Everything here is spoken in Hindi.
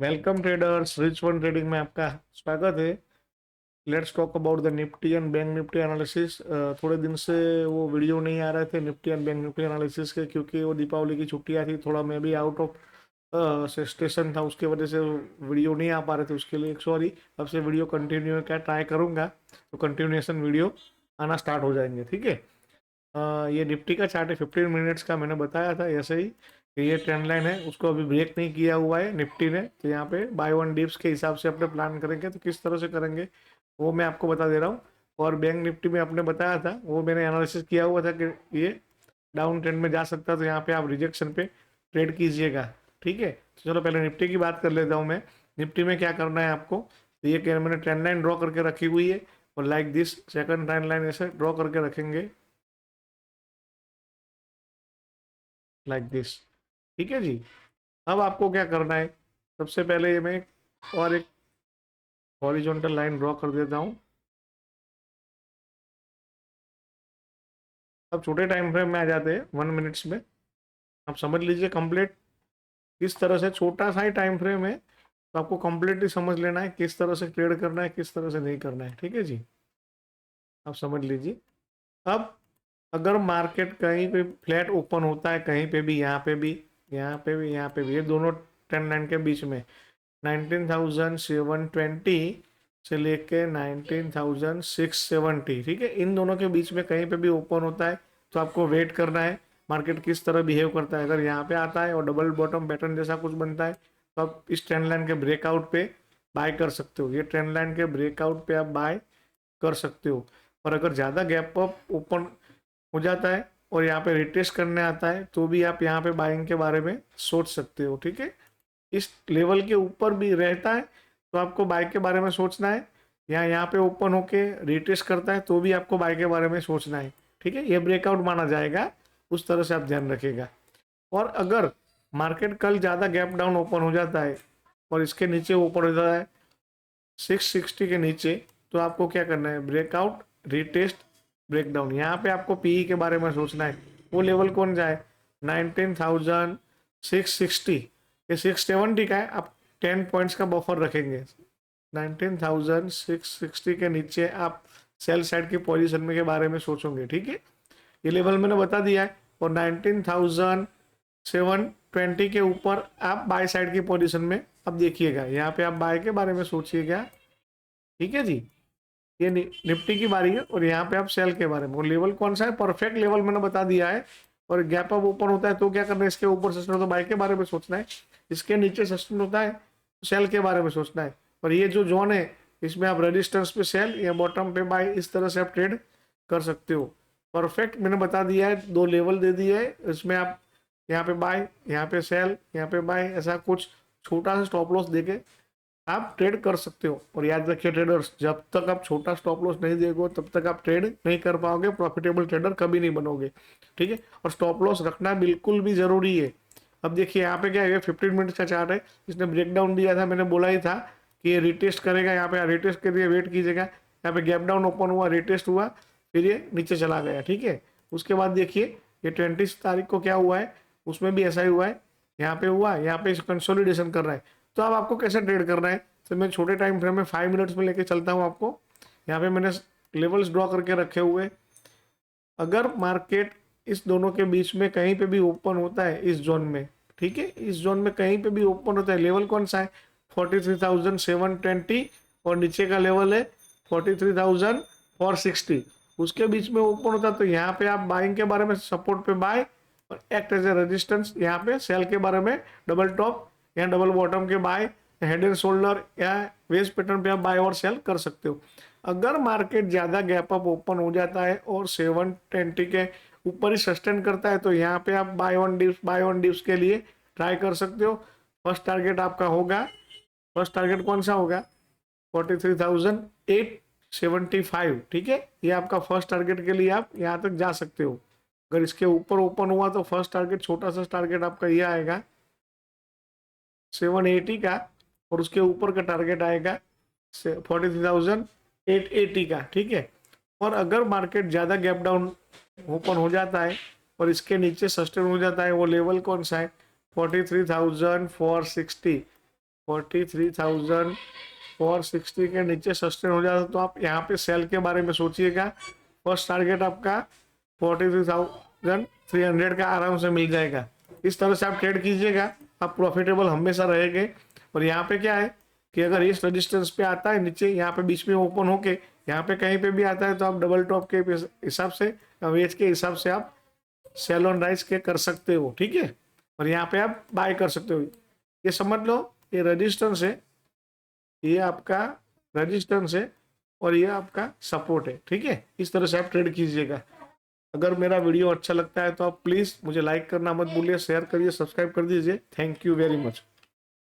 Welcome traders, rich one trading में आपका स्वागत है। Let's talk about the Nifty and bank Nifty analysis. थोड़े दिन से वो वीडियो नहीं आ रहे थे Nifty and bank Nifty analysis के, क्योंकि वो दीपावली की छुट्टियां थी। थोड़ा मैं भी आउट ऑफ स्टेशन था, उसके वजह से वीडियो नहीं आ पा रहे थे। उसके लिए सॉरी। अब से वीडियो कंटिन्यू क्या ट्राई करूंगा, तो कंटिन्यूएशन वीडियो आना स्टार्ट हो जाएंगे, ठीक है। ये निफ्टी का चार्ट है 15 मिनट्स का। मैंने बताया था ऐसे ही कि ये ट्रेंड लाइन है, उसको अभी ब्रेक नहीं किया हुआ है निफ्टी ने। तो यहाँ पे बाय वन डिप्स के हिसाब से अपने प्लान करेंगे, तो किस तरह से करेंगे वो मैं आपको बता दे रहा हूँ। और बैंक निफ्टी में आपने बताया था, वो मैंने एनालिसिस किया हुआ था कि ये डाउन ट्रेंड में जा सकता है, तो यहाँ पे आप रिजेक्शन पे ट्रेड कीजिएगा, ठीक है। तो चलो पहले निफ्टी की बात कर लेता हूँ मैं। निफ्टी में क्या करना है आपको, तो ये मैंने ट्रेंड लाइन ड्रॉ करके रखी हुई है, और like this second trend line ऐसे ड्रॉ करके रखेंगे, लाइक दिस, ठीक है जी। अब आपको क्या करना है, सबसे पहले ये मैं और एक हॉरिजॉन्टल लाइन ड्रॉ कर देता हूँ। अब छोटे टाइम फ्रेम में आ जाते हैं 1 मिनट्स में। आप समझ लीजिए कंप्लीट किस तरह से, छोटा सा ही टाइम फ्रेम है, तो आपको कंप्लीटली समझ लेना है किस तरह से ट्रेड करना है, किस तरह से नहीं करना है, ठीक है जी। आप समझ लीजिए। अब अगर मार्केट कहीं पे फ्लैट ओपन होता है, कहीं पे भी, यहाँ पे भी, यहाँ पे भी, यहाँ पे भी, ये दोनों ट्रेंड लाइन के बीच में 19,720 से लेके 19,670, ठीक है, इन दोनों के बीच में कहीं पे भी ओपन होता है, तो आपको वेट करना है मार्केट किस तरह बिहेव करता है। अगर यहाँ पे आता है और डबल बॉटम पैटर्न जैसा कुछ बनता है, तो आप इस ट्रेंड लाइन के ब्रेकआउट पे बाय कर सकते हो। ये ट्रेंड लाइन के ब्रेकआउट पे आप बाय कर सकते हो। और अगर ज़्यादा गैप अप ओपन हो जाता है और यहाँ पे रिटेस्ट करने आता है, तो भी आप यहाँ पे बाइंग के बारे में सोच सकते हो, ठीक है। इस लेवल के ऊपर भी रहता है तो आपको बाय के बारे में सोचना है, या यहाँ पे ओपन होके रिटेस्ट करता है तो भी आपको बाय के बारे में सोचना है, ठीक है। ये ब्रेकआउट माना जाएगा, उस तरह से आप ध्यान रखिएगा। और अगर मार्केट कल ज़्यादा गैप डाउन ओपन हो जाता है और इसके नीचे ऊपर हो जाता है 660 के नीचे, तो आपको क्या करना है, ब्रेकआउट, रिटेस्ट, ब्रेकडाउन। यहाँ पे आपको पीई के बारे में सोचना है। वो लेवल कौन सा है, 19,660, ये 670 का है। आप 10 पॉइंट्स का बफर रखेंगे। 19,660 के नीचे आप सेल साइड की पोजीशन में के बारे में सोचोगे, ठीक है। ये लेवल मैंने बता दिया है। और 19,720 के ऊपर आप बाय साइड की पोजीशन में अब देखिएगा, यहाँ पे आप बाय के बारे में सोचिएगा, ठीक है जी। ये निफ्टी की बारी है, और यहाँ पे आप सेल के बारे में, और लेवल कौन सा है, परफेक्ट लेवल मैंने बता दिया है। और गैप अप ओपन होता है तो क्या करना है, इसके ऊपर सस्टेन होता है बाय के बारे में सोचना है, इसके नीचे सस्टेन होता है तो सेल के बारे में सोचना है। और ये जो जोन है, इसमें आप रेजिस्टेंस पे सेल या बॉटम पे बाय, इस तरह से आप ट्रेड कर सकते हो। परफेक्ट मैंने बता दिया है, 2 लेवल दे दिए है, इसमें आप यहाँ पे बाय, यहाँ पे सेल, यहाँ पे बाय, ऐसा कुछ छोटा सा स्टॉप लॉस देके आप ट्रेड कर सकते हो। और याद रखिए ट्रेडर्स, जब तक आप छोटा स्टॉप लॉस नहीं देखो तब तक आप ट्रेड नहीं कर पाओगे, प्रॉफिटेबल ट्रेडर कभी नहीं बनोगे, ठीक है। और स्टॉप लॉस रखना बिल्कुल भी जरूरी है। अब देखिए यहाँ पे क्या है, 15 मिनट्स का चार्ट है, इसने ब्रेकडाउन दिया था, मैंने बोला ही था कि ये रिटेस्ट करेगा। यहाँ पे रिटेस्ट के लिए वेट कीजिएगा। यहाँ पे गैप डाउन ओपन हुआ, रिटेस्ट हुआ, फिर ये नीचे चला गया, ठीक है। उसके बाद देखिए ये 20 तारीख को क्या हुआ है, उसमें भी ऐसा ही हुआ है, यहाँ पे हुआ, यहाँ पे कंसोलिडेशन कर रहा है। तो अब आपको कैसे ट्रेड करना है, तो मैं छोटे टाइम फ्रेम में 5 मिनट्स में लेके चलता हूँ आपको। यहाँ पे मैंने लेवल्स ड्रॉ करके रखे हुए। अगर मार्केट इस दोनों के बीच में कहीं पे भी ओपन होता है, इस जोन में, ठीक है, इस जोन में कहीं पे भी ओपन होता है, लेवल कौन सा है, 43,720, और नीचे का लेवल है 43,460, उसके बीच में ओपन होता है, तो यहाँ पे आप बाइंग के बारे में, सपोर्ट पे बाय, और एक्ट एज ए रेजिस्टेंस यहाँ पे सेल के बारे में, डबल टॉप या डबल बॉटम के बाय, हेड एंड शोल्डर या वेस्ट पैटर्न पे आप बाय और सेल कर सकते हो। अगर मार्केट ज़्यादा गैप अप ओपन हो जाता है और 720 के ऊपर ही सस्टेन करता है, तो यहाँ पे आप बाय ऑन डिप्स के लिए ट्राई कर सकते हो। फर्स्ट टारगेट आपका होगा, फर्स्ट टारगेट कौन सा होगा, 43,875, ठीक है। ये आपका फर्स्ट टारगेट के लिए आप यहाँ तक जा सकते हो। अगर इसके ऊपर ओपन हुआ तो फर्स्ट टारगेट, छोटा सा टारगेट आपका ये आएगा 780 का, और उसके ऊपर का टारगेट आएगा 43,880 का, ठीक है। और अगर मार्केट ज़्यादा गैप डाउन ओपन हो जाता है और इसके नीचे सस्टेन हो जाता है, वो लेवल कौन सा है, 43,460, 43,460 के नीचे सस्टेन हो जाता तो आप यहाँ पे सेल के बारे में सोचिएगा। फर्स्ट टारगेट आपका 43,300 का आराम से मिल जाएगा। इस तरह से आप ट्रेड कीजिएगा, आप प्रॉफिटेबल हमेशा रहेंगे। और यहाँ पे क्या है कि अगर इस रेजिस्टेंस पे आता है नीचे, यहाँ पे बीच में ओपन होके यहाँ पे कहीं पे भी आता है तो आप डबल टॉप के हिसाब से, वेज के हिसाब से आप सेल ऑन राइज के कर सकते हो, ठीक है। और यहाँ पे आप बाय कर सकते हो। ये समझ लो, ये रेजिस्टेंस है, ये आपका रेजिस्टेंस है और ये आपका सपोर्ट है, ठीक है। इस तरह से आप ट्रेड कीजिएगा। अगर मेरा वीडियो अच्छा लगता है तो आप प्लीज़ मुझे लाइक करना मत भूलिए, शेयर करिए, सब्सक्राइब कर दीजिए। Thank you very much.